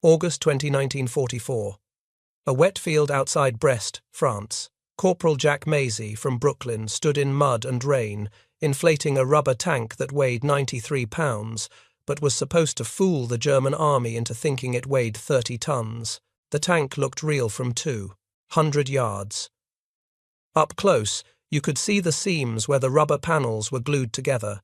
August 20, 1944. A wet field outside Brest, France. Corporal Jack Maisie from Brooklyn stood in mud and rain, inflating a rubber tank that weighed 93 pounds, but was supposed to fool the German army into thinking it weighed 30 tons. The tank looked real from 200 yards. Up close, you could see the seams where the rubber panels were glued together.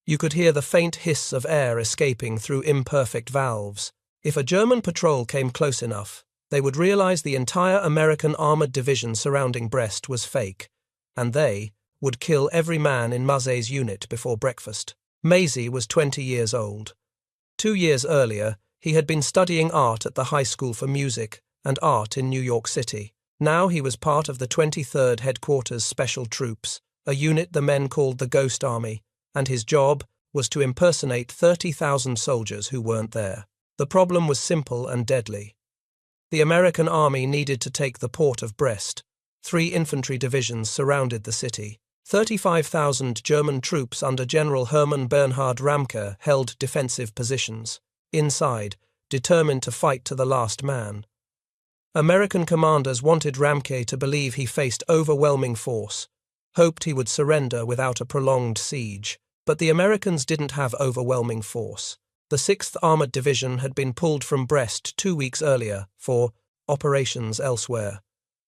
You could hear the faint hiss of air escaping through imperfect valves. If a German patrol came close enough, they would realize the entire American armored division surrounding Brest was fake, and they would kill every man in Mazet's unit before breakfast. Maisie was 20 years old. 2 years earlier, he had been studying art at the High School for Music and Art in New York City. Now he was part of the 23rd Headquarters Special Troops, a unit the men called the Ghost Army, and his job was to impersonate 30,000 soldiers who weren't there. The problem was simple and deadly. The American army needed to take the port of Brest. 3 infantry divisions surrounded the city. 35,000 German troops under General Hermann Bernhard Ramke held defensive positions. Inside, determined to fight to the last man. American commanders wanted Ramke to believe he faced overwhelming force, hoped he would surrender without a prolonged siege. But the Americans didn't have overwhelming force. The 6th Armored Division had been pulled from Brest 2 weeks earlier for operations elsewhere.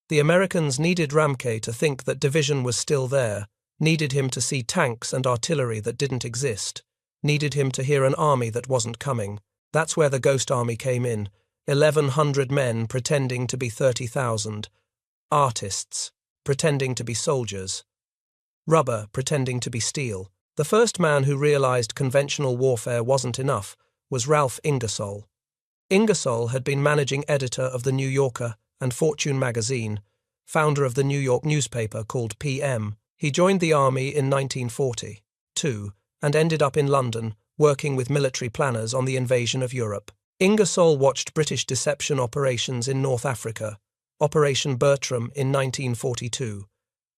The Americans needed Ramke to think that division was still there, needed him to see tanks and artillery that didn't exist, needed him to hear an army that wasn't coming. That's where the Ghost Army came in, 1,100 men pretending to be 30,000, artists pretending to be soldiers, rubber pretending to be steel. The first man who realized conventional warfare wasn't enough was Ralph Ingersoll. Ingersoll had been managing editor of The New Yorker and Fortune magazine, founder of the New York newspaper called PM. He joined the army in 1942 and ended up in London, working with military planners on the invasion of Europe. Ingersoll watched British deception operations in North Africa, Operation Bertram in 1942.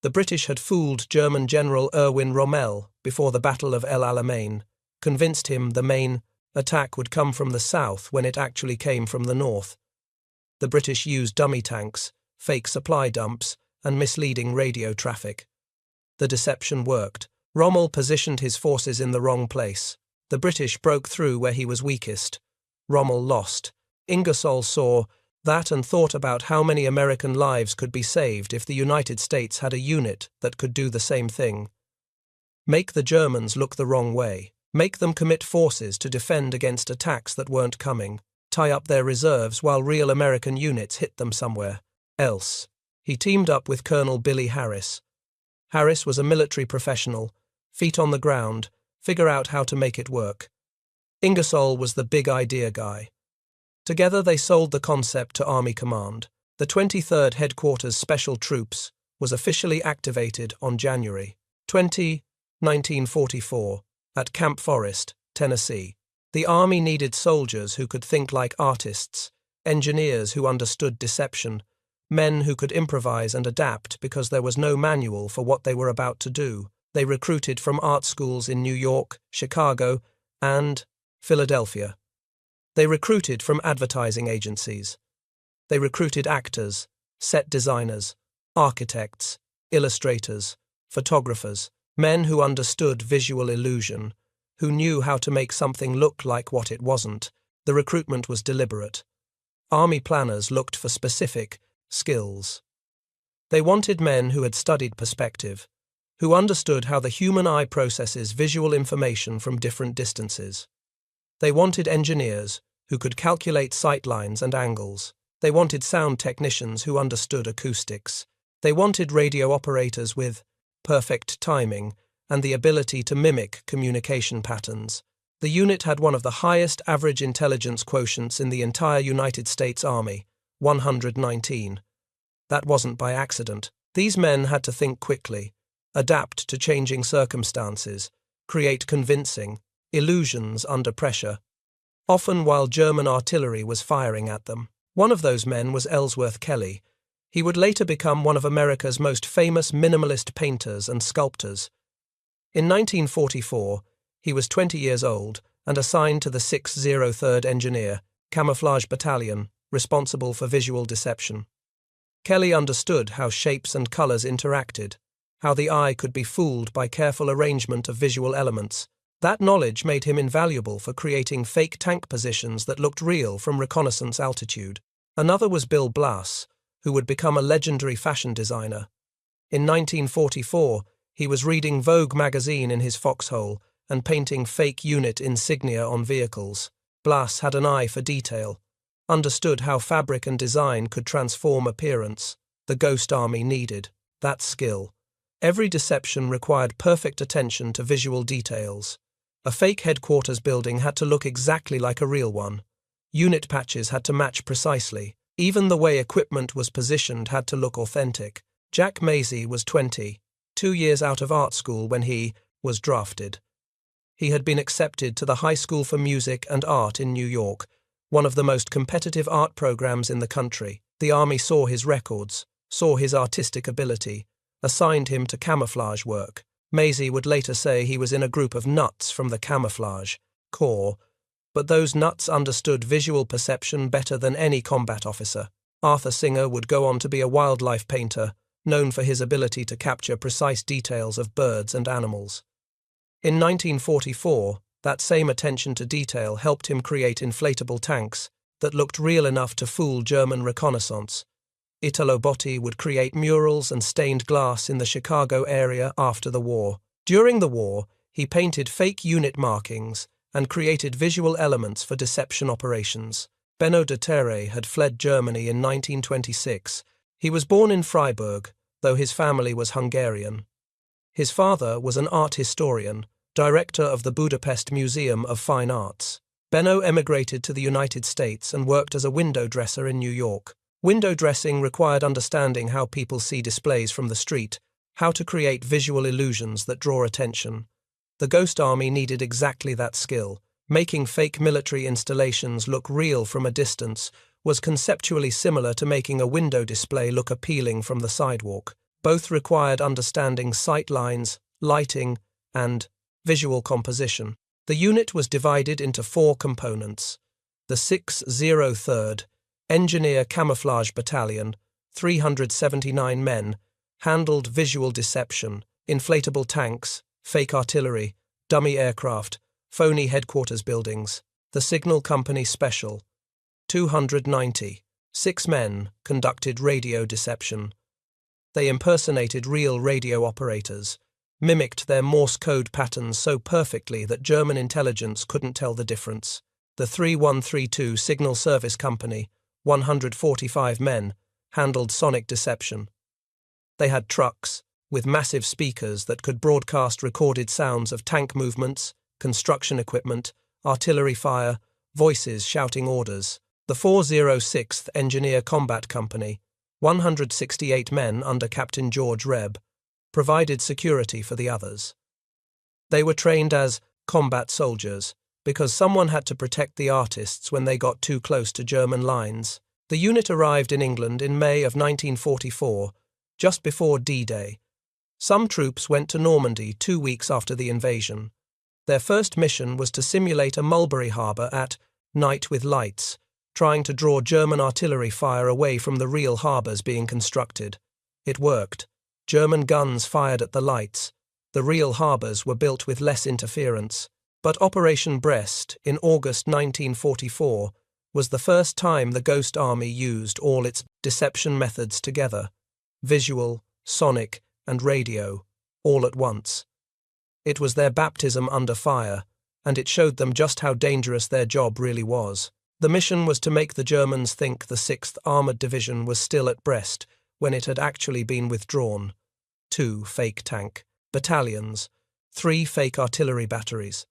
The British had fooled German General Erwin Rommel before the Battle of El Alamein, convinced him the main attack would come from the south when it actually came from the north. The British used dummy tanks, fake supply dumps, and misleading radio traffic. The deception worked. Rommel positioned his forces in the wrong place. The British broke through where he was weakest. Rommel lost. Ingersoll saw that and thought about how many American lives could be saved if the United States had a unit that could do the same thing. Make the Germans look the wrong way. Make them commit forces to defend against attacks that weren't coming. Tie up their reserves while real American units hit them somewhere else. He teamed up with Colonel Billy Harris. Harris was a military professional, feet on the ground, figure out how to make it work. Ingersoll was the big idea guy. Together they sold the concept to Army Command. The 23rd Headquarters Special Troops was officially activated on January 20, 1944, at Camp Forest, Tennessee. The Army needed soldiers who could think like artists, engineers who understood deception, men who could improvise and adapt because there was no manual for what they were about to do. They recruited from art schools in New York, Chicago, and Philadelphia. They recruited from advertising agencies. They recruited actors, set designers, architects, illustrators, photographers, men who understood visual illusion, who knew how to make something look like what it wasn't. The recruitment was deliberate. Army planners looked for specific skills. They wanted men who had studied perspective, who understood how the human eye processes visual information from different distances. They wanted engineers who could calculate sight lines and angles. They wanted sound technicians who understood acoustics. They wanted radio operators with perfect timing and the ability to mimic communication patterns. The unit had one of the highest average intelligence quotients in the entire United States Army, 119. That wasn't by accident. These men had to think quickly, adapt to changing circumstances, create convincing illusions under pressure, often while German artillery was firing at them. One of those men was Ellsworth Kelly. He would later become one of America's most famous minimalist painters and sculptors. In 1944, he was 20 years old and assigned to the 603rd Engineer, camouflage battalion, responsible for visual deception. Kelly understood how shapes and colors interacted, how the eye could be fooled by careful arrangement of visual elements. That knowledge made him invaluable for creating fake tank positions that looked real from reconnaissance altitude. Another was Bill Blass, who would become a legendary fashion designer. In 1944, he was reading Vogue magazine in his foxhole and painting fake unit insignia on vehicles. Blass had an eye for detail, understood how fabric and design could transform appearance. The Ghost Army needed that skill. Every deception required perfect attention to visual details. A fake headquarters building had to look exactly like a real one. Unit patches had to match precisely. Even the way equipment was positioned had to look authentic. Jack Mazie was 20, 2 years out of art school when he was drafted. He had been accepted to the High School for Music and Art in New York, one of the most competitive art programs in the country. The Army saw his records, saw his artistic ability, assigned him to camouflage work. Mazie would later say he was in a group of nuts from the camouflage corps, but those nuts understood visual perception better than any combat officer. Arthur Singer would go on to be a wildlife painter, known for his ability to capture precise details of birds and animals. In 1944, that same attention to detail helped him create inflatable tanks that looked real enough to fool German reconnaissance. Italo Botti would create murals and stained glass in the Chicago area after the war. During the war, he painted fake unit markings and created visual elements for deception operations. Benno de Terre had fled Germany in 1926. He was born in Freiburg, though his family was Hungarian. His father was an art historian, director of the Budapest Museum of Fine Arts. Benno emigrated to the United States and worked as a window dresser in New York. Window dressing required understanding how people see displays from the street, how to create visual illusions that draw attention. The Ghost Army needed exactly that skill. Making fake military installations look real from a distance was conceptually similar to making a window display look appealing from the sidewalk. Both required understanding sight lines, lighting, and visual composition. The unit was divided into 4 components. The 603rd Engineer Camouflage Battalion, 379 men, handled visual deception, inflatable tanks, fake artillery, dummy aircraft, phony headquarters buildings. The Signal Company Special, 290. 6 men conducted radio deception. They impersonated real radio operators, mimicked their Morse code patterns so perfectly that German intelligence couldn't tell the difference. The 3132 Signal Service Company, 145 men, handled sonic deception. They had trucks with massive speakers that could broadcast recorded sounds of tank movements, construction equipment, artillery fire, voices shouting orders. The 406th Engineer Combat Company, 168 men under Captain George Rebb, provided security for the others. They were trained as combat soldiers because someone had to protect the artists when they got too close to German lines. The unit arrived in England in May of 1944, just before D-Day. Some troops went to Normandy 2 weeks after the invasion. Their first mission was to simulate a mulberry harbour at night with lights, trying to draw German artillery fire away from the real harbours being constructed. It worked. German guns fired at the lights. The real harbours were built with less interference. But Operation Brest, in August 1944, was the first time the Ghost Army used all its deception methods together: visual, sonic, and radio, all at once. It was their baptism under fire, and it showed them just how dangerous their job really was. The mission was to make the Germans think the 6th Armoured Division was still at Brest when it had actually been withdrawn. 2 fake tank battalions, 3 fake artillery batteries.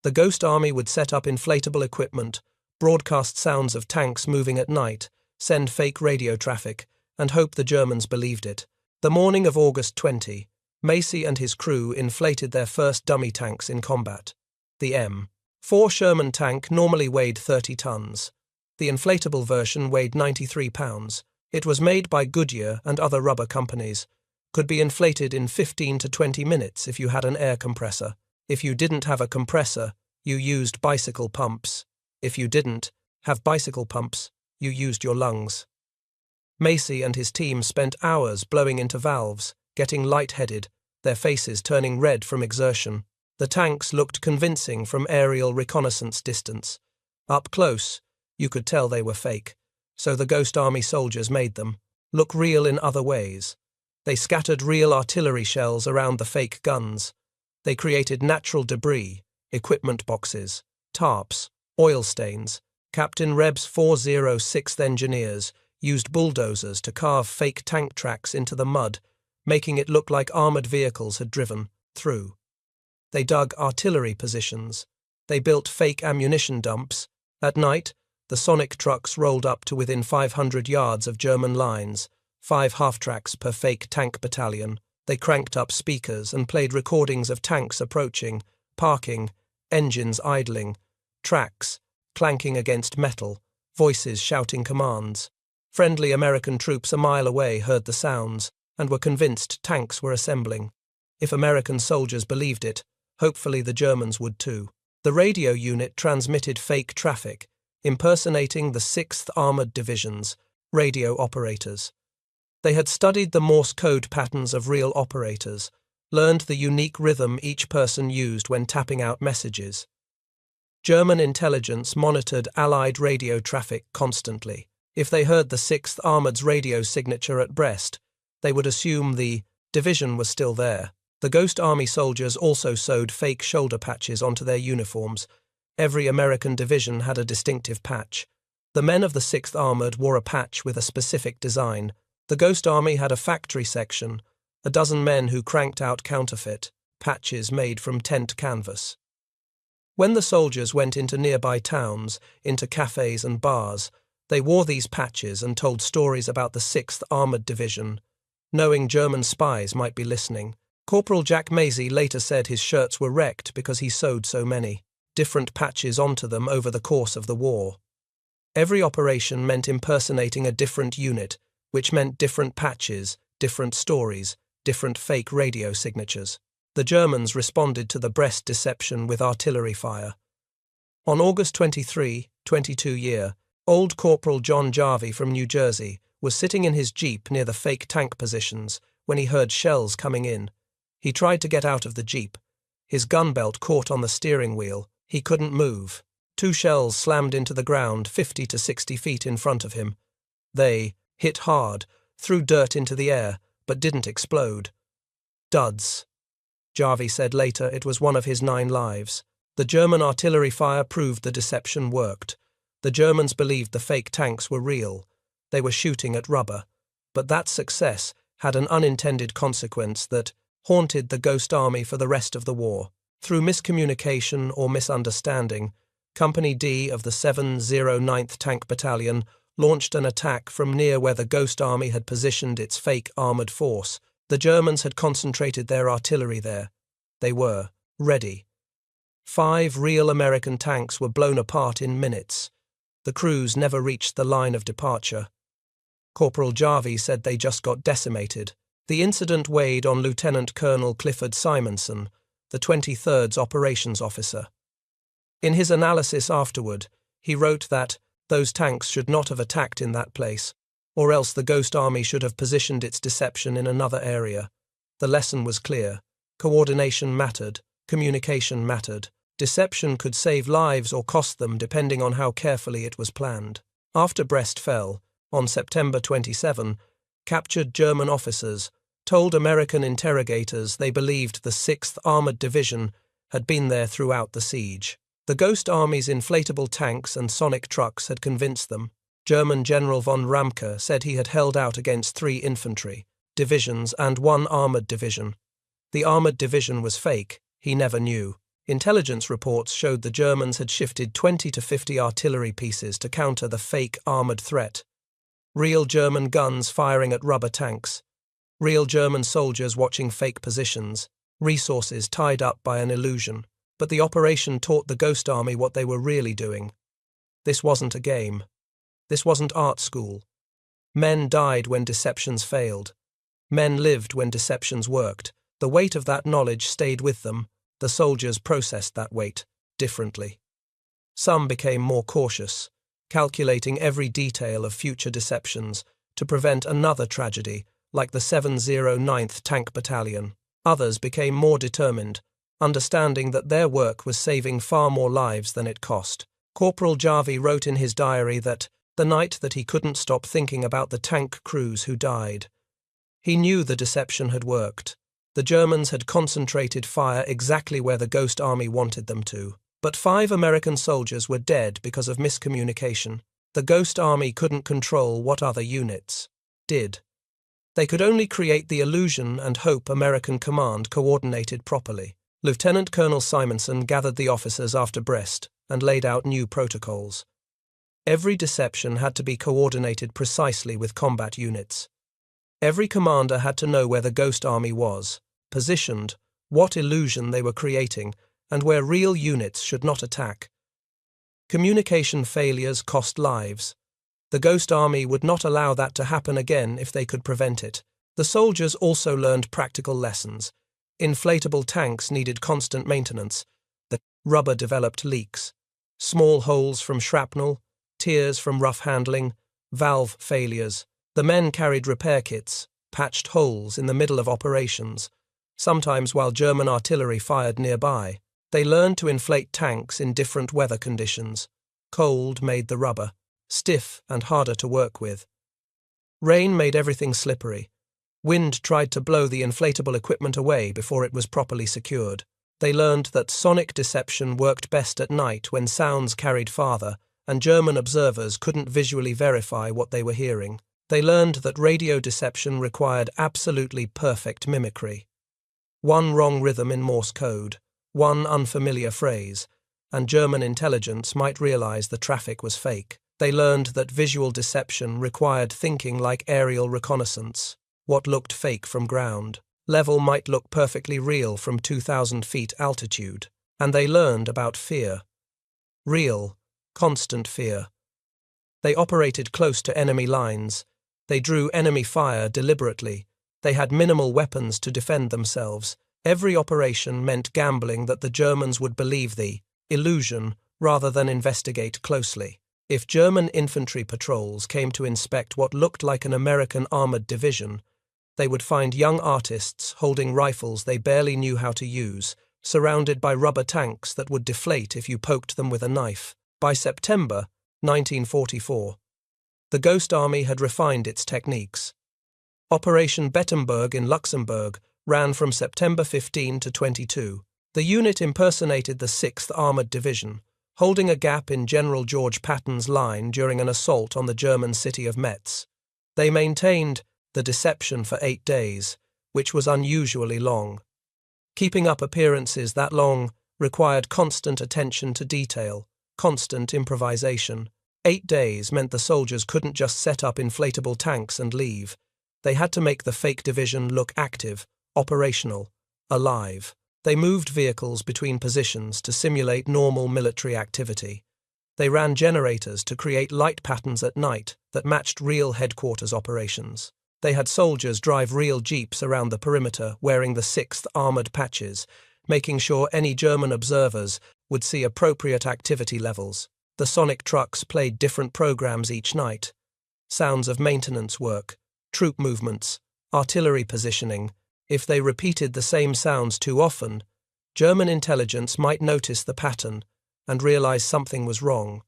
The Ghost Army would set up inflatable equipment, broadcast sounds of tanks moving at night, send fake radio traffic, and hope the Germans believed it. The morning of August 20, Macy and his crew inflated their first dummy tanks in combat. The M4 Sherman tank normally weighed 30 tons. The inflatable version weighed 93 pounds. It was made by Goodyear and other rubber companies. Could be inflated in 15 to 20 minutes if you had an air compressor. If you didn't have a compressor, you used bicycle pumps. If you didn't have bicycle pumps, you used your lungs. Macy and his team spent hours blowing into valves, getting lightheaded, their faces turning red from exertion. The tanks looked convincing from aerial reconnaissance distance. Up close, you could tell they were fake, so the Ghost Army soldiers made them look real in other ways. They scattered real artillery shells around the fake guns. They created natural debris, equipment boxes, tarps, oil stains. Captain Reb's 406th engineers used bulldozers to carve fake tank tracks into the mud, making it look like armored vehicles had driven through. They dug artillery positions. They built fake ammunition dumps. At night, the Sonic trucks rolled up to within 500 yards of German lines, 5 half-tracks per fake tank battalion. They cranked up speakers and played recordings of tanks approaching, parking, engines idling, tracks clanking against metal, voices shouting commands. Friendly American troops a mile away heard the sounds and were convinced tanks were assembling. If American soldiers believed it, hopefully the Germans would too. The radio unit transmitted fake traffic, impersonating the 6th Armored Division's radio operators. They had studied the Morse code patterns of real operators, learned the unique rhythm each person used when tapping out messages. German intelligence monitored Allied radio traffic constantly. If they heard the 6th Armored's radio signature at Brest, they would assume the division was still there. The Ghost Army soldiers also sewed fake shoulder patches onto their uniforms. Every American division had a distinctive patch. The men of the 6th Armored wore a patch with a specific design. The Ghost Army had a factory section, a dozen men who cranked out counterfeit patches made from tent canvas. When the soldiers went into nearby towns, into cafes and bars, they wore these patches and told stories about the 6th Armored Division, knowing German spies might be listening. Corporal Jack Macy later said his shirts were wrecked because he sewed so many different patches onto them over the course of the war. Every operation meant impersonating a different unit, which meant different patches, different stories, different fake radio signatures. The Germans responded to the Brest deception with artillery fire. On August 23, 22 old Corporal John Jarvie from New Jersey was sitting in his jeep near the fake tank positions when he heard shells coming in. He tried to get out of the jeep. His gun belt caught on the steering wheel. He couldn't move. 2 shells slammed into the ground 50 to 60 feet in front of him. They hit hard, threw dirt into the air, but didn't explode. Duds. Jarvie said later it was one of his 9 lives. The German artillery fire proved the deception worked. The Germans believed the fake tanks were real. They were shooting at rubber. But that success had an unintended consequence that haunted the Ghost Army for the rest of the war. Through miscommunication or misunderstanding, Company D of the 709th Tank Battalion launched an attack from near where the Ghost Army had positioned its fake armoured force. The Germans had concentrated their artillery there. They were ready. 5 real American tanks were blown apart in minutes. The crews never reached the line of departure. Corporal Jarvie said they just got decimated. The incident weighed on Lieutenant Colonel Clifford Simonson, the 23rd's operations officer. In his analysis afterward, he wrote that those tanks should not have attacked in that place, or else the Ghost Army should have positioned its deception in another area. The lesson was clear. Coordination mattered. Communication mattered. Deception could save lives or cost them depending on how carefully it was planned. After Brest fell, on September 27, captured German officers told American interrogators they believed the 6th Armored Division had been there throughout the siege. The Ghost Army's inflatable tanks and Sonic trucks had convinced them. German General von Ramke said he had held out against 3 infantry divisions and 1 armoured division. The armoured division was fake, he never knew. Intelligence reports showed the Germans had shifted 20 to 50 artillery pieces to counter the fake armoured threat. Real German guns firing at rubber tanks. Real German soldiers watching fake positions. Resources tied up by an illusion. But the operation taught the Ghost Army what they were really doing. This wasn't a game. This wasn't art school. Men died when deceptions failed. Men lived when deceptions worked. The weight of that knowledge stayed with them. The soldiers processed that weight differently. Some became more cautious. calculating every detail of future deceptions to prevent another tragedy like the 709th Tank Battalion. Others became more determined, understanding that their work was saving far more lives than it cost. Corporal Jarvie wrote in his diary that the night that he couldn't stop thinking about the tank crews who died. He knew the deception had worked. The Germans had concentrated fire exactly where the Ghost Army wanted them to. But 5 American soldiers were dead because of miscommunication. The Ghost Army couldn't control what other units did. They could only create the illusion and hope American command coordinated properly. Lieutenant Colonel Simonson gathered the officers after Brest and laid out new protocols. Every deception had to be coordinated precisely with combat units. Every commander had to know where the Ghost Army was, positioned, what illusion they were creating, and where real units should not attack. Communication failures cost lives. The Ghost Army would not allow that to happen again if they could prevent it. The soldiers also learned practical lessons. Inflatable tanks needed constant maintenance. The rubber developed leaks. Small holes from shrapnel, tears from rough handling, valve failures. The men carried repair kits, patched holes in the middle of operations, sometimes while German artillery fired nearby. They learned to inflate tanks in different weather conditions. Cold made the rubber stiff and harder to work with. Rain made everything slippery. Wind tried to blow the inflatable equipment away before it was properly secured. They learned that sonic deception worked best at night when sounds carried farther, and German observers couldn't visually verify what they were hearing. They learned that radio deception required absolutely perfect mimicry. One wrong rhythm in Morse code, one unfamiliar phrase, and German intelligence might realize the traffic was fake. They learned that visual deception required thinking like aerial reconnaissance. What looked fake from ground level might look perfectly real from 2,000 feet altitude. And they learned about fear. Real, constant fear. They operated close to enemy lines. They drew enemy fire deliberately. They had minimal weapons to defend themselves. Every operation meant gambling that the Germans would believe the illusion rather than investigate closely. If German infantry patrols came to inspect what looked like an American armored division, they would find young artists holding rifles they barely knew how to use, surrounded by rubber tanks that would deflate if you poked them with a knife. By September 1944, the Ghost Army had refined its techniques. Operation Bettemberg in Luxembourg ran from September 15 to 22. The unit impersonated the 6th Armored Division, holding a gap in General George Patton's line during an assault on the German city of Metz. They maintained the deception for 8 days, which was unusually long. Keeping up appearances that long required constant attention to detail, constant improvisation. 8 days meant the soldiers couldn't just set up inflatable tanks and leave. They had to make the fake division look active, operational, alive. They moved vehicles between positions to simulate normal military activity. They ran generators to create light patterns at night that matched real headquarters operations. They had soldiers drive real jeeps around the perimeter wearing the 6th armored patches, making sure any German observers would see appropriate activity levels. The sonic trucks played different programs each night. Sounds of maintenance work, troop movements, artillery positioning. If they repeated the same sounds too often, German intelligence might notice the pattern and realize something was wrong.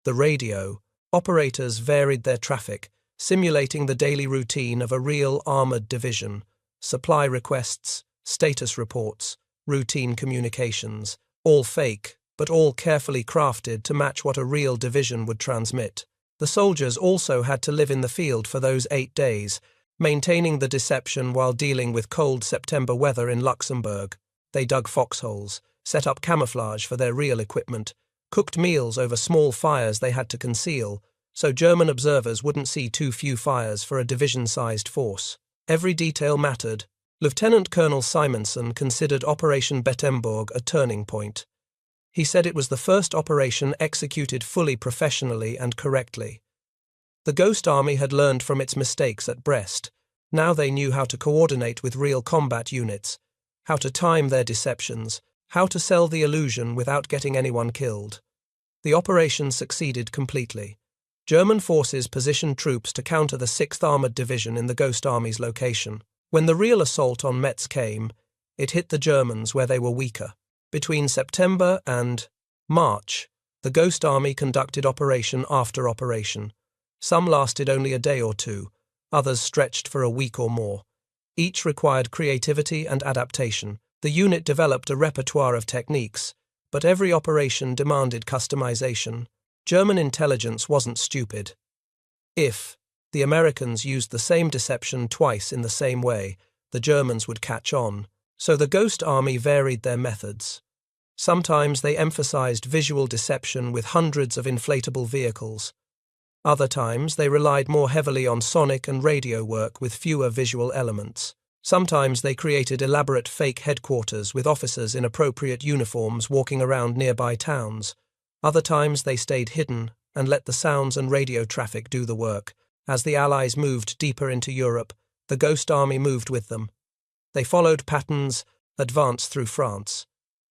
The radio. Operators varied their traffic, simulating the daily routine of a real armored division. Supply requests, status reports, routine communications, all fake, but all carefully crafted to match what a real division would transmit. The soldiers also had to live in the field for those 8 days, maintaining the deception while dealing with cold September weather in Luxembourg. They dug foxholes, set up camouflage for their real equipment, cooked meals over small fires they had to conceal, so German observers wouldn't see too few fires for a division-sized force. Every detail mattered. Lieutenant Colonel Simonson considered Operation Bettemberg a turning point. He said it was the first operation executed fully professionally and correctly. The Ghost Army had learned from its mistakes at Brest. Now they knew how to coordinate with real combat units, how to time their deceptions, how to sell the illusion without getting anyone killed. The operation succeeded completely. German forces positioned troops to counter the 6th Armored Division in the Ghost Army's location. When the real assault on Metz came, it hit the Germans where they were weaker. Between September and March, the Ghost Army conducted operation after operation. Some lasted only a day or two, others stretched for a week or more. Each required creativity and adaptation. The unit developed a repertoire of techniques, but every operation demanded customization. German intelligence wasn't stupid. If the Americans used the same deception twice in the same way, the Germans would catch on. So the Ghost Army varied their methods. Sometimes they emphasized visual deception with hundreds of inflatable vehicles. Other times they relied more heavily on sonic and radio work with fewer visual elements. Sometimes they created elaborate fake headquarters with officers in appropriate uniforms walking around nearby towns. Other times they stayed hidden and let the sounds and radio traffic do the work. As the Allies moved deeper into Europe, the Ghost Army moved with them. They followed patterns, advanced through France.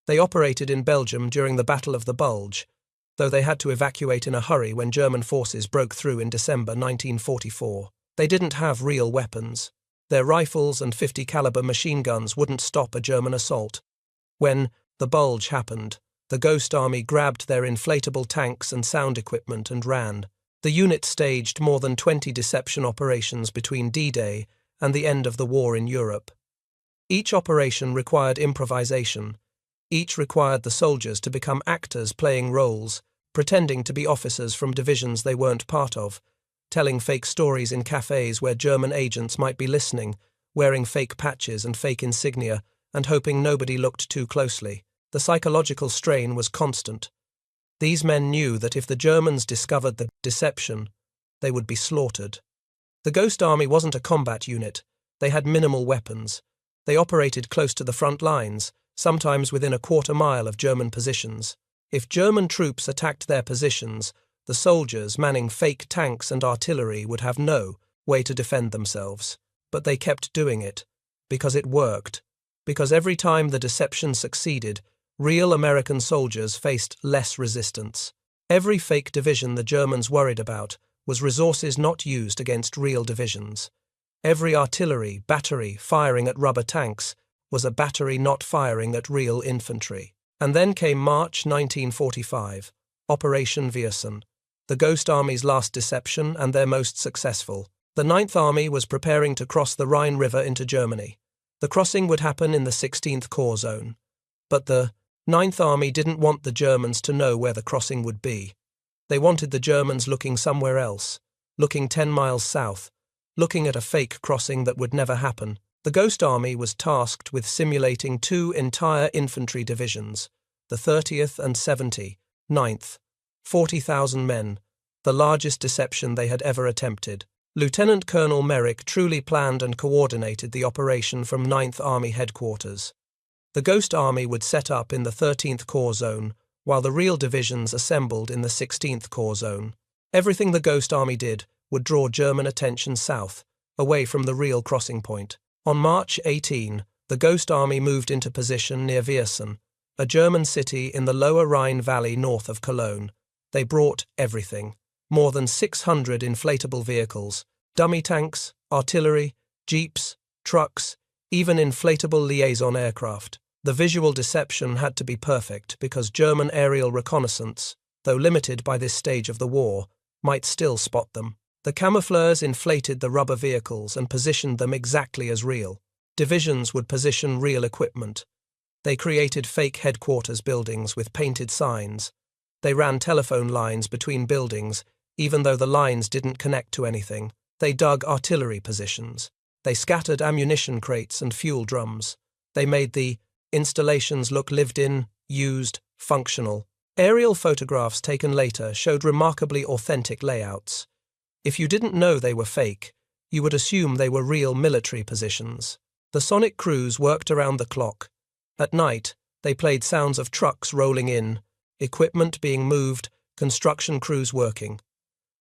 They operated in Belgium during the Battle of the Bulge, though they had to evacuate in a hurry when German forces broke through in December 1944. They didn't have real weapons. Their rifles and 50 caliber machine guns wouldn't stop a German assault. When the Bulge happened, the Ghost Army grabbed their inflatable tanks and sound equipment and ran. The unit staged more than 20 deception operations between D-Day and the end of the war in Europe. Each operation required improvisation. Each required the soldiers to become actors playing roles, pretending to be officers from divisions they weren't part of, telling fake stories in cafes where German agents might be listening, wearing fake patches and fake insignia, and hoping nobody looked too closely. The psychological strain was constant. These men knew that if the Germans discovered the deception, they would be slaughtered. The Ghost Army wasn't a combat unit. They had minimal weapons. They operated close to the front lines, sometimes within a quarter mile of German positions. If German troops attacked their positions, the soldiers manning fake tanks and artillery would have no way to defend themselves. But they kept doing it, because it worked. Because every time the deception succeeded, real American soldiers faced less resistance. Every fake division the Germans worried about was resources not used against real divisions. Every artillery battery firing at rubber tanks was a battery not firing at real infantry. And then came March 1945, Operation Viersen, the Ghost Army's last deception and their most successful. The 9th Army was preparing to cross the Rhine River into Germany. The crossing would happen in the 16th Corps Zone. But the 9th Army didn't want the Germans to know where the crossing would be. They wanted the Germans looking somewhere else, looking 10 miles south, looking at a fake crossing that would never happen. The Ghost Army was tasked with simulating 2 entire infantry divisions, the 30th and 79th, 40,000 men, the largest deception they had ever attempted. Lieutenant Colonel Merrick truly planned and coordinated the operation from 9th Army headquarters. The Ghost Army would set up in the 13th Corps Zone, while the real divisions assembled in the 16th Corps Zone. Everything the Ghost Army did would draw German attention south, away from the real crossing point. On March 18, the Ghost Army moved into position near Viersen, a German city in the lower Rhine Valley north of Cologne. They brought everything. More than 600 inflatable vehicles, dummy tanks, artillery, jeeps, trucks, even inflatable liaison aircraft. The visual deception had to be perfect because German aerial reconnaissance, though limited by this stage of the war, might still spot them. The camoufleurs inflated the rubber vehicles and positioned them exactly as real. Divisions would position real equipment. They created fake headquarters buildings with painted signs. They ran telephone lines between buildings, even though the lines didn't connect to anything. They dug artillery positions. They scattered ammunition crates and fuel drums. They made the installations look lived in, used, functional. Aerial photographs taken later showed remarkably authentic layouts. If you didn't know they were fake, you would assume they were real military positions. The sonic crews worked around the clock. At night, they played sounds of trucks rolling in, equipment being moved, construction crews working.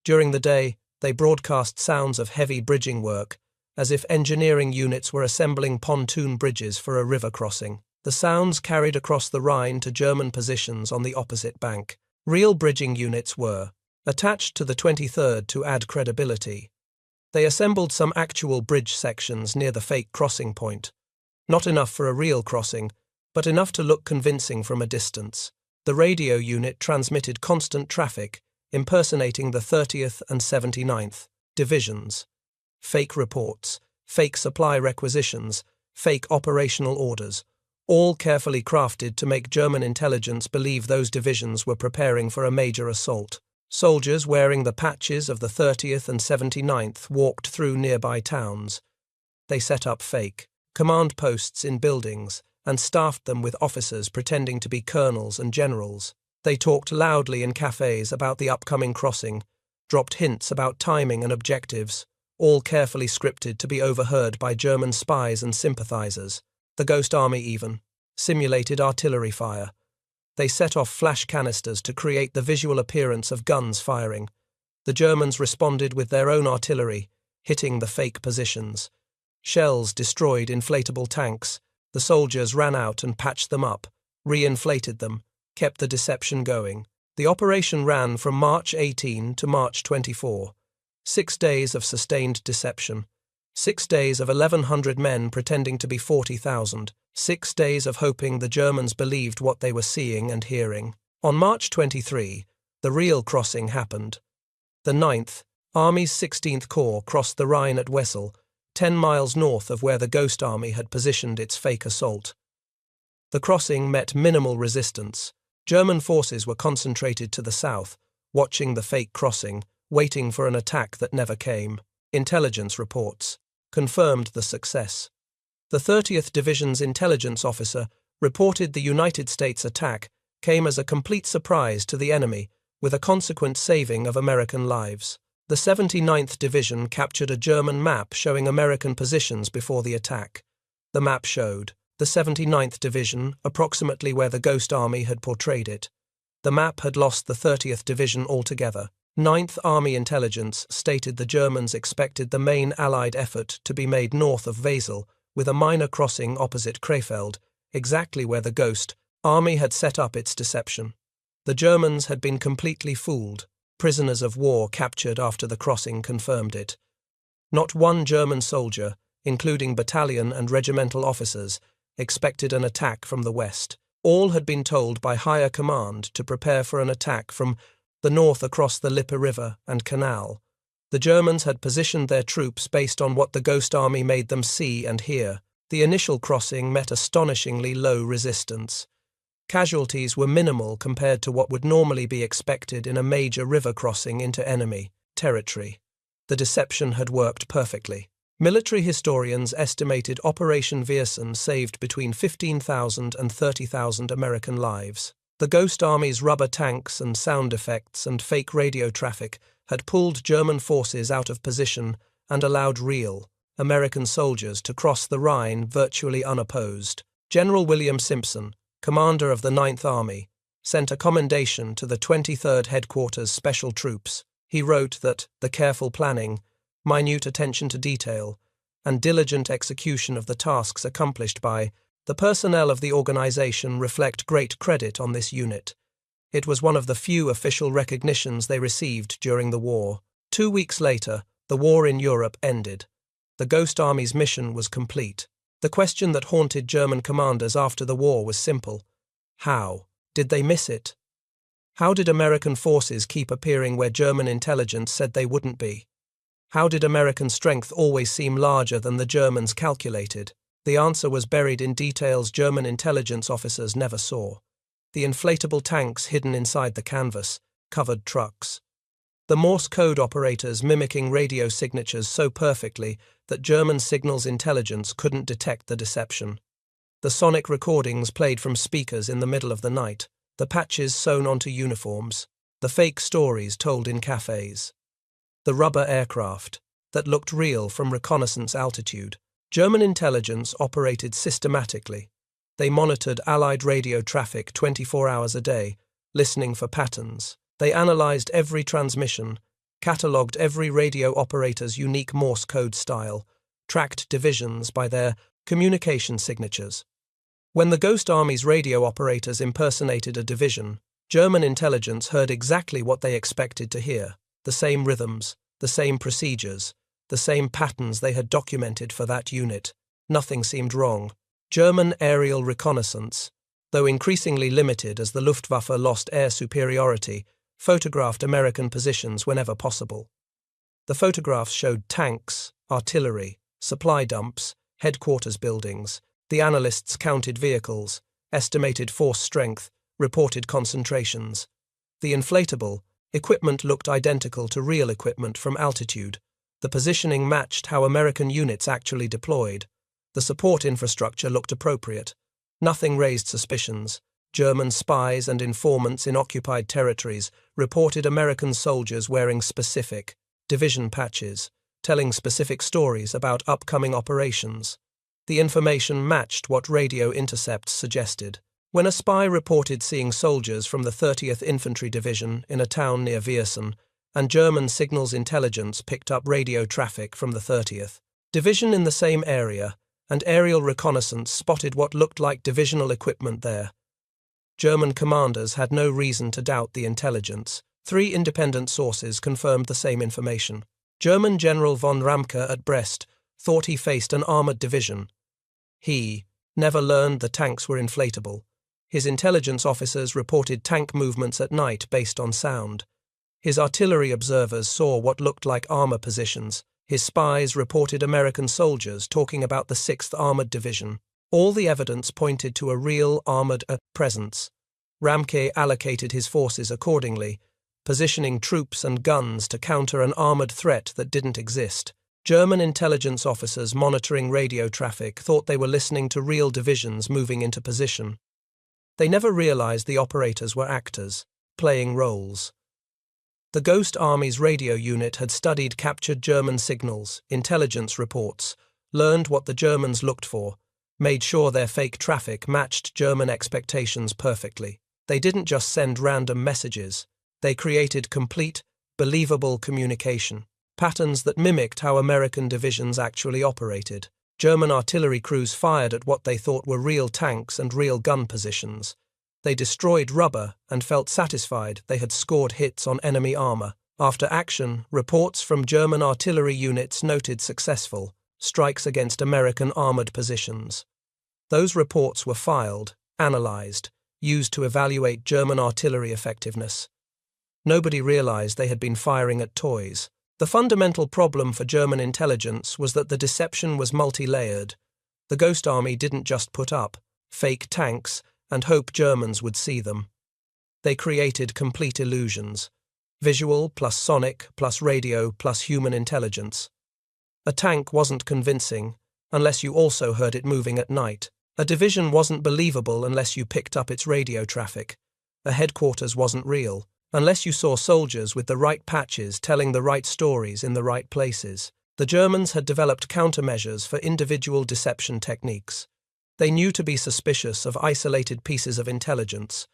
During the day, they broadcast sounds of heavy bridging work, as if engineering units were assembling pontoon bridges for a river crossing. The sounds carried across the Rhine to German positions on the opposite bank. Real bridging units were attached to the 23rd to add credibility. They assembled some actual bridge sections near the fake crossing point. Not enough for a real crossing, but enough to look convincing from a distance. The radio unit transmitted constant traffic, impersonating the 30th and 79th Divisions. Fake reports, fake supply requisitions, fake operational orders, all carefully crafted to make German intelligence believe those divisions were preparing for a major assault. Soldiers wearing the patches of the 30th and 79th walked through nearby towns. They set up fake command posts in buildings and staffed them with officers pretending to be colonels and generals. They talked loudly in cafes about the upcoming crossing, dropped hints about timing and objectives, all carefully scripted to be overheard by German spies and sympathizers. The Ghost Army even simulated artillery fire. They set off flash canisters to create the visual appearance of guns firing. The Germans responded with their own artillery, hitting the fake positions. Shells destroyed inflatable tanks. The soldiers ran out and patched them up, re-inflated them, kept the deception going. The operation ran from March 18 to March 24. 6 days of sustained deception. 6 days of 1,100 men pretending to be 40,000. 6 days of hoping the Germans believed what they were seeing and hearing. On March 23, the real crossing happened. The 9th Army's 16th Corps crossed the Rhine at Wessel, 10 miles north of where the Ghost Army had positioned its fake assault. The crossing met minimal resistance. German forces were concentrated to the south, watching the fake crossing, waiting for an attack that never came. Intelligence reports confirmed the success. The 30th Division's intelligence officer reported the United States attack came as a complete surprise to the enemy, with a consequent saving of American lives. The 79th Division captured a German map showing American positions before the attack. The map showed the 79th Division approximately where the Ghost Army had portrayed it. The map had lost the 30th Division altogether. 9th Army intelligence stated the Germans expected the main Allied effort to be made north of Wesel, with a minor crossing opposite Krefeld, exactly where the Ghost Army had set up its deception. The Germans had been completely fooled. Prisoners of war captured after the crossing confirmed it. Not one German soldier, including battalion and regimental officers, expected an attack from the west. All had been told by higher command to prepare for an attack from the north across the Lippe River and Canal. The Germans had positioned their troops based on what the Ghost Army made them see and hear. The initial crossing met astonishingly low resistance. Casualties were minimal compared to what would normally be expected in a major river crossing into enemy territory. The deception had worked perfectly. Military historians estimated Operation Viersen saved between 15,000 and 30,000 American lives. The Ghost Army's rubber tanks and sound effects and fake radio traffic had pulled German forces out of position and allowed real American soldiers to cross the Rhine virtually unopposed. General William Simpson, commander of the 9th Army, sent a commendation to the 23rd Headquarters Special Troops. He wrote that the careful planning, minute attention to detail, and diligent execution of the tasks accomplished by the personnel of the organization reflect great credit on this unit. It was one of the few official recognitions they received during the war. 2 weeks later, the war in Europe ended. The Ghost Army's mission was complete. The question that haunted German commanders after the war was simple. How did they miss it? How did American forces keep appearing where German intelligence said they wouldn't be? How did American strength always seem larger than the Germans calculated? The answer was buried in details German intelligence officers never saw. The inflatable tanks hidden inside the canvas, covered trucks. The Morse code operators mimicking radio signatures so perfectly that German signals intelligence couldn't detect the deception. The sonic recordings played from speakers in the middle of the night. The patches sewn onto uniforms. The fake stories told in cafes. The rubber aircraft that looked real from reconnaissance altitude. German intelligence operated systematically. They monitored Allied radio traffic 24 hours a day, listening for patterns. They analyzed every transmission, catalogued every radio operator's unique Morse code style, tracked divisions by their communication signatures. When the Ghost Army's radio operators impersonated a division, German intelligence heard exactly what they expected to hear: the same rhythms, the same procedures, the same patterns they had documented for that unit. Nothing seemed wrong. German aerial reconnaissance, though increasingly limited as the Luftwaffe lost air superiority, photographed American positions whenever possible. The photographs showed tanks, artillery, supply dumps, headquarters buildings. The analysts counted vehicles, estimated force strength, reported concentrations. The inflatable equipment looked identical to real equipment from altitude. The positioning matched how American units actually deployed. The support infrastructure looked appropriate. Nothing raised suspicions. German spies and informants in occupied territories reported American soldiers wearing specific division patches, telling specific stories about upcoming operations. The information matched what radio intercepts suggested. When a spy reported seeing soldiers from the 30th Infantry Division in a town near Viersen, and German signals intelligence picked up radio traffic from the 30th Division in the same area, and aerial reconnaissance spotted what looked like divisional equipment there. German commanders had no reason to doubt the intelligence. 3 independent sources confirmed the same information. German General von Ramke at Brest thought he faced an armoured division. He never learned the tanks were inflatable. His intelligence officers reported tank movements at night based on sound. His artillery observers saw what looked like armour positions. His spies reported American soldiers talking about the 6th Armoured Division. All the evidence pointed to a real armoured presence. Ramke allocated his forces accordingly, positioning troops and guns to counter an armoured threat that didn't exist. German intelligence officers monitoring radio traffic thought they were listening to real divisions moving into position. They never realized the operators were actors, playing roles. The Ghost Army's radio unit had studied captured German signals, intelligence reports, learned what the Germans looked for, made sure their fake traffic matched German expectations perfectly. They didn't just send random messages. They created complete, believable communication, patterns that mimicked how American divisions actually operated. German artillery crews fired at what they thought were real tanks and real gun positions. They destroyed rubber and felt satisfied they had scored hits on enemy armor. After action, reports from German artillery units noted successful strikes against American armored positions. Those reports were filed, analyzed, used to evaluate German artillery effectiveness. Nobody realized they had been firing at toys. The fundamental problem for German intelligence was that the deception was multi-layered. The Ghost Army didn't just put up fake tanks and hope Germans would see them. They created complete illusions: visual plus sonic plus radio plus human intelligence. A tank wasn't convincing unless you also heard it moving at night. A division wasn't believable unless you picked up its radio traffic. A headquarters wasn't real unless you saw soldiers with the right patches telling the right stories in the right places. The Germans had developed countermeasures for individual deception techniques. They knew to be suspicious of isolated pieces of intelligence,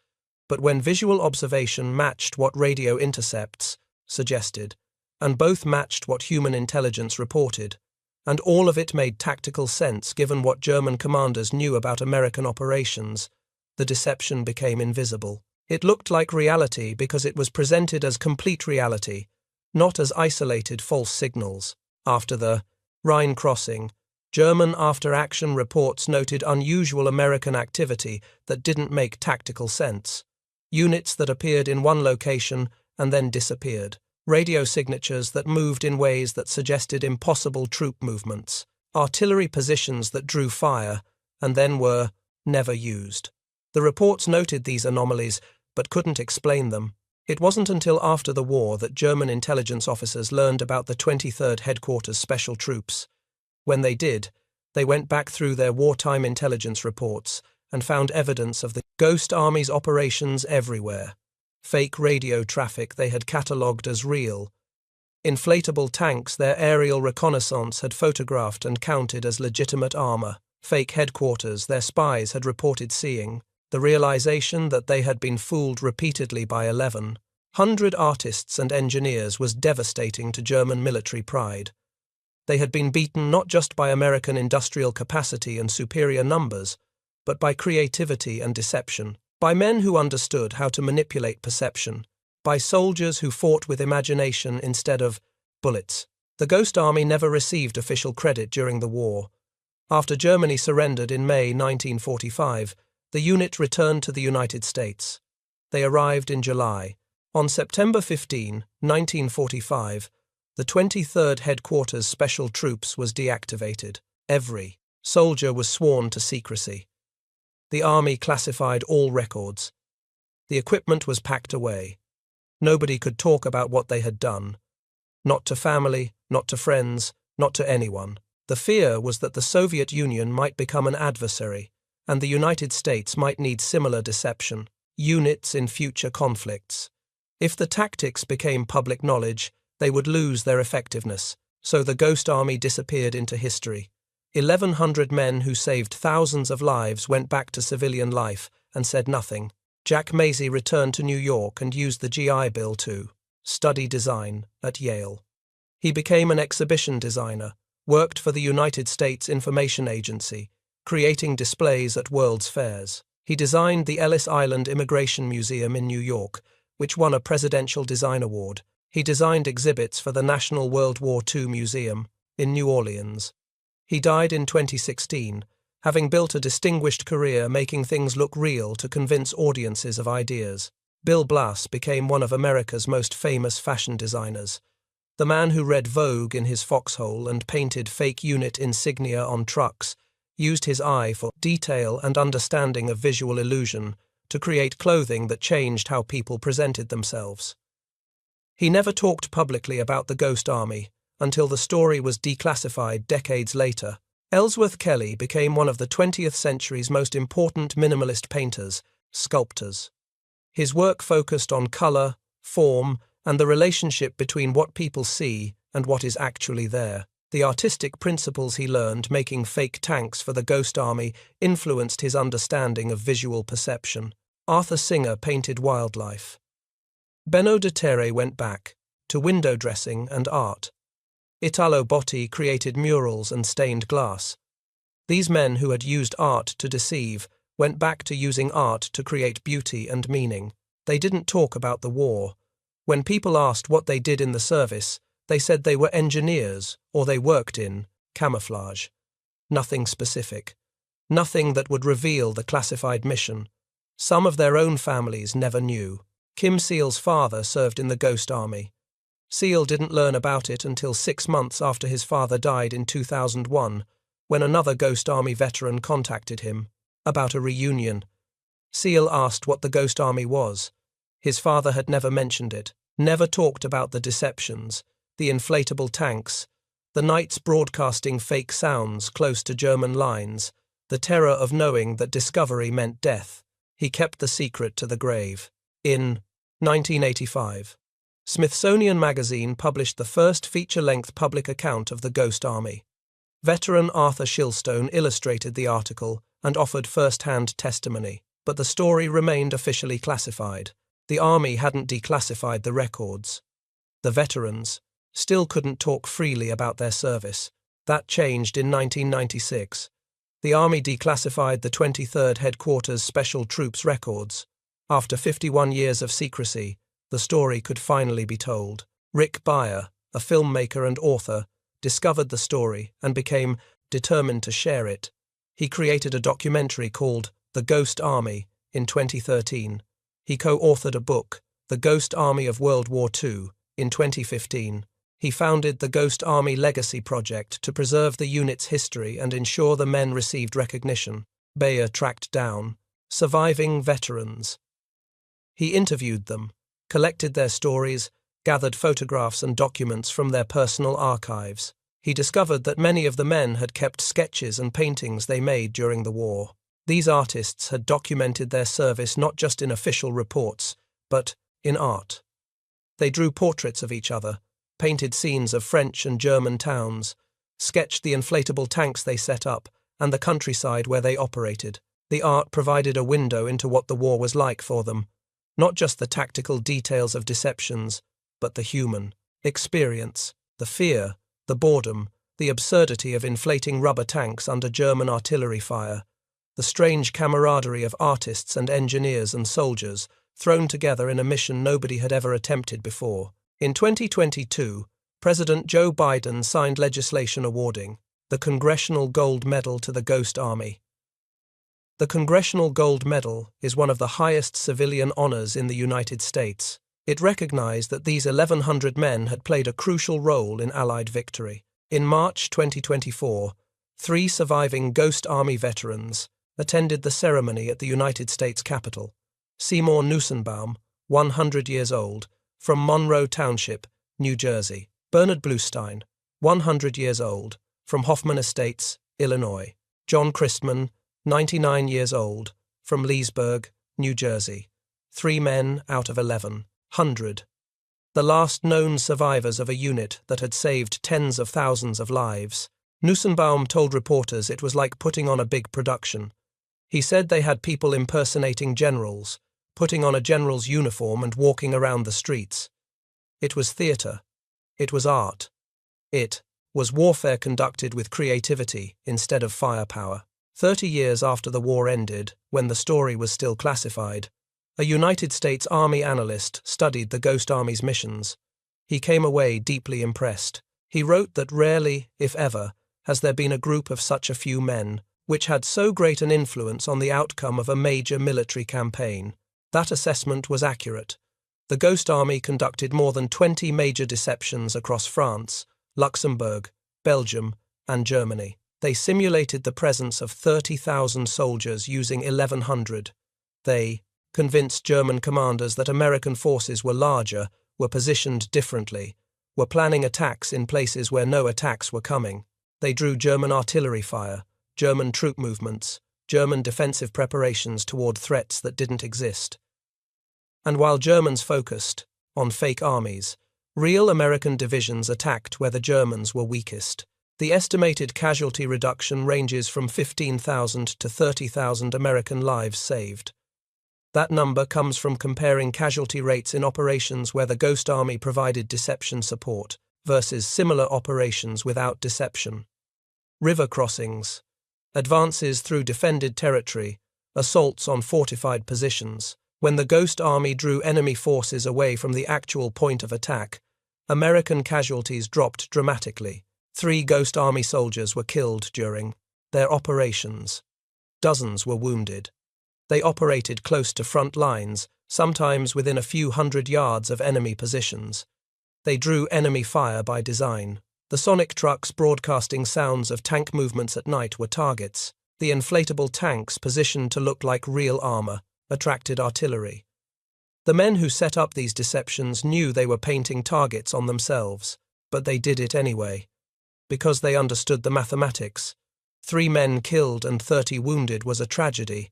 but when visual observation matched what radio intercepts suggested, and both matched what human intelligence reported, and all of it made tactical sense given what German commanders knew about American operations, the deception became invisible. It looked like reality because it was presented as complete reality, not as isolated false signals. After the Rhine crossing, German after-action reports noted unusual American activity that didn't make tactical sense. Units that appeared in one location and then disappeared. Radio signatures that moved in ways that suggested impossible troop movements. Artillery positions that drew fire and then were never used. The reports noted these anomalies but couldn't explain them. It wasn't until after the war that German intelligence officers learned about the 23rd Headquarters Special Troops. When they did, they went back through their wartime intelligence reports and found evidence of the Ghost Army's operations everywhere. Fake radio traffic they had catalogued as real. Inflatable tanks their aerial reconnaissance had photographed and counted as legitimate armor. Fake headquarters their spies had reported seeing. The realization that they had been fooled repeatedly by 1,100 artists and engineers was devastating to German military pride. They had been beaten not just by American industrial capacity and superior numbers, but by creativity and deception. by men who understood how to manipulate perception, by soldiers who fought with imagination instead of bullets. The Ghost Army never received official credit during the war. After Germany surrendered in May 1945, the unit returned to the United States. They arrived in July. On September 15, 1945, the 23rd Headquarters Special Troops was deactivated. Every soldier was sworn to secrecy. The Army classified all records. The equipment was packed away. Nobody could talk about what they had done. Not to family, not to friends, not to anyone. The fear was that the Soviet Union might become an adversary, and the United States might need similar deception, units in future conflicts. If the tactics became public knowledge, they would lose their effectiveness, so the Ghost Army disappeared into history. 1,100 men who saved thousands of lives went back to civilian life and said nothing. Jack Mazey returned to New York and used the GI Bill to study design at Yale. He became an exhibition designer, worked for the United States Information Agency, creating displays at World's Fairs. He designed the Ellis Island Immigration Museum in New York, which won a Presidential Design Award. He designed exhibits for the National World War II Museum in New Orleans. He died in 2016, having built a distinguished career making things look real to convince audiences of ideas. Bill Blass became one of America's most famous fashion designers. The man who read Vogue in his foxhole and painted fake unit insignia on trucks used his eye for detail and understanding of visual illusion to create clothing that changed how people presented themselves. He never talked publicly about the Ghost Army until the story was declassified decades later. Ellsworth Kelly became one of the 20th century's most important minimalist painters, sculptors. His work focused on color, form, and the relationship between what people see and what is actually there. The artistic principles he learned making fake tanks for the Ghost Army influenced his understanding of visual perception. Arthur Singer painted wildlife. Benno de Terre went back to window dressing and art. Italo Botti created murals and stained glass. These men who had used art to deceive went back to using art to create beauty and meaning. They didn't talk about the war. When people asked what they did in the service, they said they were engineers or they worked in camouflage. Nothing specific. Nothing that would reveal the classified mission. Some of their own families never knew. Kim Seal's father served in the Ghost Army. Seal didn't learn about it until 6 months after his father died in 2001, when another Ghost Army veteran contacted him about a reunion. Seal asked what the Ghost Army was. His father had never mentioned it, never talked about the deceptions, the inflatable tanks, the nights broadcasting fake sounds close to German lines, the terror of knowing that discovery meant death. He kept the secret to the grave. In 1985, Smithsonian Magazine published the first feature-length public account of the Ghost Army. Veteran Arthur Shilstone illustrated the article and offered first-hand testimony, but the story remained officially classified. The Army hadn't declassified the records. The veterans still couldn't talk freely about their service. That changed in 1996. The Army declassified the 23rd Headquarters Special Troops records. After 51 years of secrecy, the story could finally be told. Rick Beyer, a filmmaker and author, discovered the story and became determined to share it. He created a documentary called The Ghost Army in 2013. He co-authored a book, The Ghost Army of World War II, in 2015. He founded the Ghost Army Legacy Project to preserve the unit's history and ensure the men received recognition. Beyer tracked down surviving veterans. He interviewed them, collected their stories, gathered photographs and documents from their personal archives. He discovered that many of the men had kept sketches and paintings they made during the war. These artists had documented their service not just in official reports, but in art. They drew portraits of each other, painted scenes of French and German towns, sketched the inflatable tanks they set up and the countryside where they operated. The art provided a window into what the war was like for them, not just the tactical details of deceptions, but the human experience, the fear, the boredom, the absurdity of inflating rubber tanks under German artillery fire. the strange camaraderie of artists and engineers and soldiers, thrown together in a mission nobody had ever attempted before. In 2022, President Joe Biden signed legislation awarding the Congressional Gold Medal to the Ghost Army. The Congressional Gold Medal is one of the highest civilian honors in the United States. It recognized that these 1,100 men had played a crucial role in Allied victory. In March 2024, 3 surviving Ghost Army veterans attended the ceremony at the United States Capitol. Seymour Nussenbaum, 100 years old, from Monroe Township, New Jersey. Bernard Bluestein, 100 years old, from Hoffman Estates, Illinois. John Christman, 99 years old, from Leesburg, New Jersey. 3 men out of 1,100. The last known survivors of a unit that had saved tens of thousands of lives. Nussenbaum told reporters it was like putting on a big production. He said they had people impersonating generals, putting on a general's uniform and walking around the streets. It was theatre. It was art. It was warfare conducted with creativity instead of firepower. 30 years after the war ended, when the story was still classified, a United States Army analyst studied the Ghost Army's missions. He came away deeply impressed. He wrote that rarely, if ever, has there been a group of such a few men, which had so great an influence on the outcome of a major military campaign. That assessment was accurate. The Ghost Army conducted more than 20 major deceptions across France, Luxembourg, Belgium, and Germany. They simulated the presence of 30,000 soldiers using 1,100. They convinced German commanders that American forces were larger, were positioned differently, were planning attacks in places where no attacks were coming. They drew German artillery fire, German troop movements, German defensive preparations toward threats that didn't exist. And while Germans focused on fake armies, real American divisions attacked where the Germans were weakest. The estimated casualty reduction ranges from 15,000 to 30,000 American lives saved. That number comes from comparing casualty rates in operations where the Ghost Army provided deception support versus similar operations without deception. River crossings, advances through defended territory, assaults on fortified positions. When the Ghost Army drew enemy forces away from the actual point of attack, American casualties dropped dramatically. 3 Ghost Army soldiers were killed during their operations. Dozens were wounded. They operated close to front lines, sometimes within a few hundred yards of enemy positions. They drew enemy fire by design. The sonic trucks broadcasting sounds of tank movements at night were targets. The inflatable tanks, positioned to look like real armor, attracted artillery. The men who set up these deceptions knew they were painting targets on themselves, but they did it anyway. Because they understood the mathematics. 3 men killed and 30 wounded was a tragedy.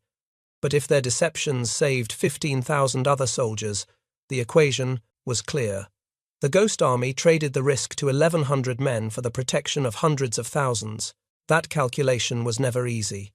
But if their deceptions saved 15,000 other soldiers, the equation was clear. The Ghost Army traded the risk to 1,100 men for the protection of hundreds of thousands. That calculation was never easy.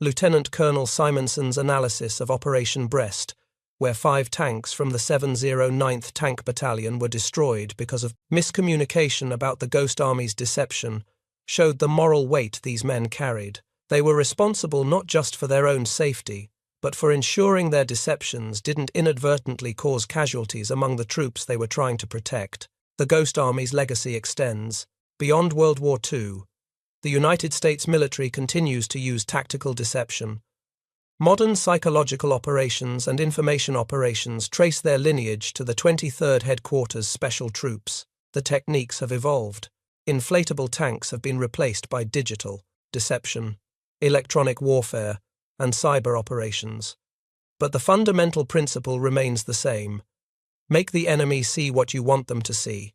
Lieutenant Colonel Simonson's analysis of Operation Brest, where 5 tanks from the 709th Tank Battalion were destroyed because of miscommunication about the Ghost Army's deception, showed the moral weight these men carried. They were responsible not just for their own safety, but for ensuring their deceptions didn't inadvertently cause casualties among the troops they were trying to protect. The Ghost Army's legacy extends beyond World War II. The United States military continues to use tactical deception. Modern psychological operations and information operations trace their lineage to the 23rd Headquarters Special Troops. The techniques have evolved. Inflatable tanks have been replaced by digital deception, electronic warfare, and cyber operations. But the fundamental principle remains the same. Make the enemy see what you want them to see.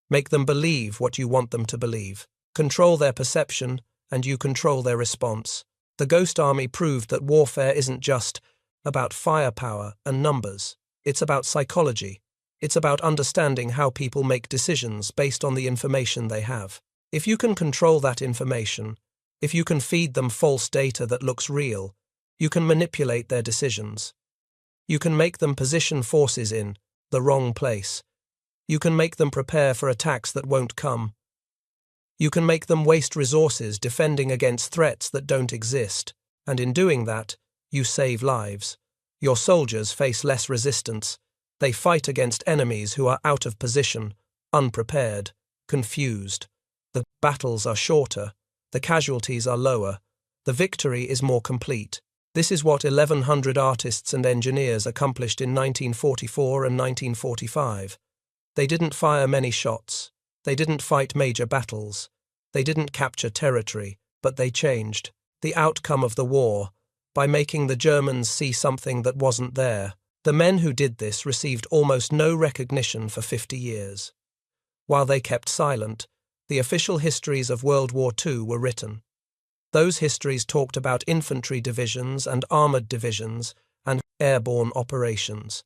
Make them believe what you want them to believe. Control their perception, and you control their response. The Ghost Army proved that warfare isn't just about firepower and numbers. It's about psychology. It's about understanding how people make decisions based on the information they have. If you can control that information, if you can feed them false data that looks real, you can manipulate their decisions. You can make them position forces in the wrong place. You can make them prepare for attacks that won't come. You can make them waste resources defending against threats that don't exist. And in doing that, you save lives. Your soldiers face less resistance. They fight against enemies who are out of position, unprepared, confused. The battles are shorter, the casualties are lower, the victory is more complete. This is what 1,100 artists and engineers accomplished in 1944 and 1945. They didn't fire many shots. They didn't fight major battles. They didn't capture territory, but they changed the outcome of the war by making the Germans see something that wasn't there. The men who did this received almost no recognition for 50 years. While they kept silent, the official histories of World War II were written. Those histories talked about infantry divisions and armoured divisions and airborne operations.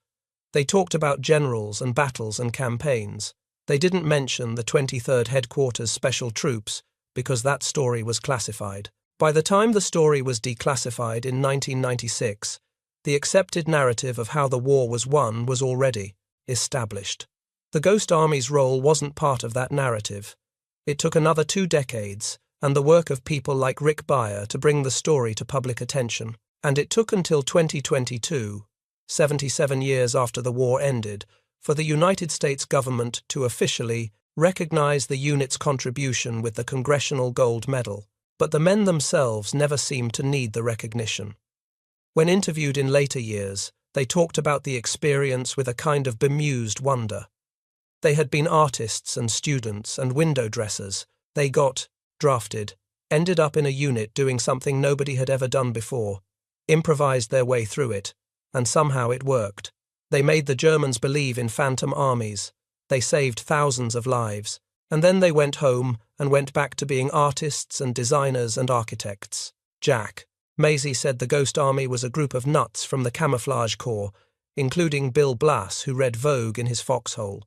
They talked about generals and battles and campaigns. They didn't mention the 23rd Headquarters Special Troops because that story was classified. By the time the story was declassified in 1996, the accepted narrative of how the war was won was already established. The Ghost Army's role wasn't part of that narrative. It took another 2 decades and the work of people like Rick Beyer to bring the story to public attention. And it took until 2022, 77 years after the war ended, for the United States government to officially recognize the unit's contribution with the Congressional Gold Medal. But the men themselves never seemed to need the recognition. When interviewed in later years, they talked about the experience with a kind of bemused wonder. They had been artists and students and window dressers. They got drafted, ended up in a unit doing something nobody had ever done before, improvised their way through it, and somehow it worked. They made the Germans believe in phantom armies. They saved thousands of lives. And then they went home and went back to being artists and designers and architects. Jack Maisie said the Ghost Army was a group of nuts from the Camouflage Corps, including Bill Blass, who read Vogue in his foxhole.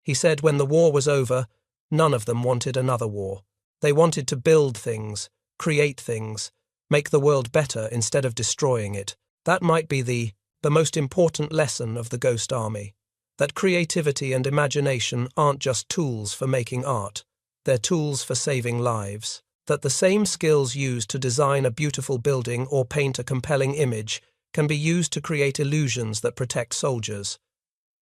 He said when the war was over, none of them wanted another war. They wanted to build things, create things, make the world better instead of destroying it. That might be the most important lesson of the Ghost Army. That creativity and imagination aren't just tools for making art, they're tools for saving lives. That the same skills used to design a beautiful building or paint a compelling image can be used to create illusions that protect soldiers.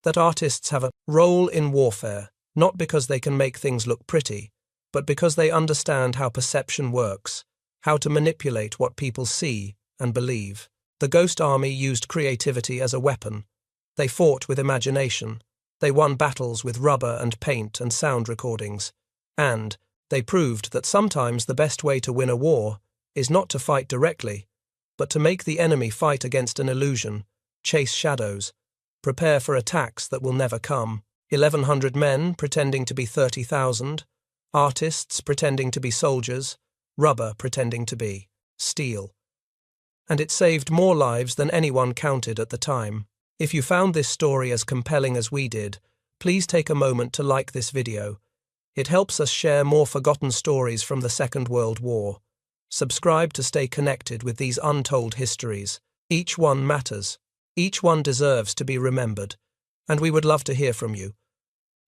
That artists have a role in warfare, not because they can make things look pretty, but because they understand how perception works, how to manipulate what people see and believe. The Ghost Army used creativity as a weapon. They fought with imagination. They won battles with rubber and paint and sound recordings. And they proved that sometimes the best way to win a war is not to fight directly, but to make the enemy fight against an illusion, chase shadows, prepare for attacks that will never come. 1,100 men pretending to be 30,000, artists pretending to be soldiers, rubber pretending to be steel. And it saved more lives than anyone counted at the time. If you found this story as compelling as we did, please take a moment to like this video. It helps us share more forgotten stories from the Second World War. Subscribe to stay connected with these untold histories. Each one matters. Each one deserves to be remembered. And we would love to hear from you.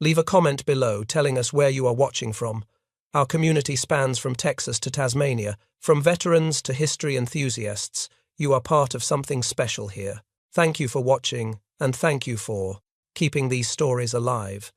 Leave a comment below telling us where you are watching from. Our community spans from Texas to Tasmania. From veterans to history enthusiasts, you are part of something special here. Thank you for watching, and thank you for keeping these stories alive.